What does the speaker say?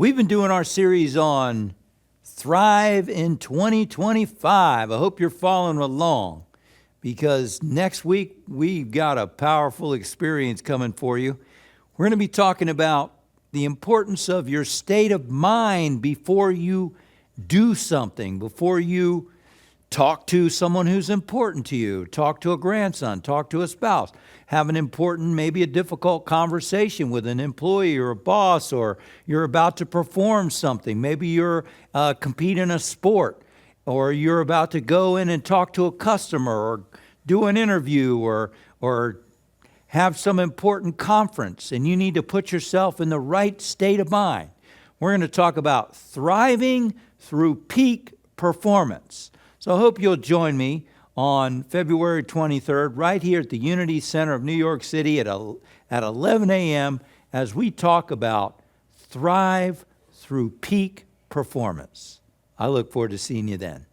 We've been doing our series on Thrive in 2025. I hope you're following along because next week we've got a powerful experience coming for you. We're going to be talking about the importance of your state of mind before you do something, before you talk to someone who's important to you, talk to a grandson, talk to a spouse, have an important, maybe a difficult conversation with an employee or a boss, or you're about to perform something. Maybe you're competing in a sport, or you're about to go in and talk to a customer or do an interview or have some important conference, and you need to put yourself in the right state of mind. We're going to talk about thriving through peak performance. So I hope you'll join me on February 23rd, right here at the Unity Center of New York City at 11 a.m. as we talk about thrive through peak performance. I look forward to seeing you then.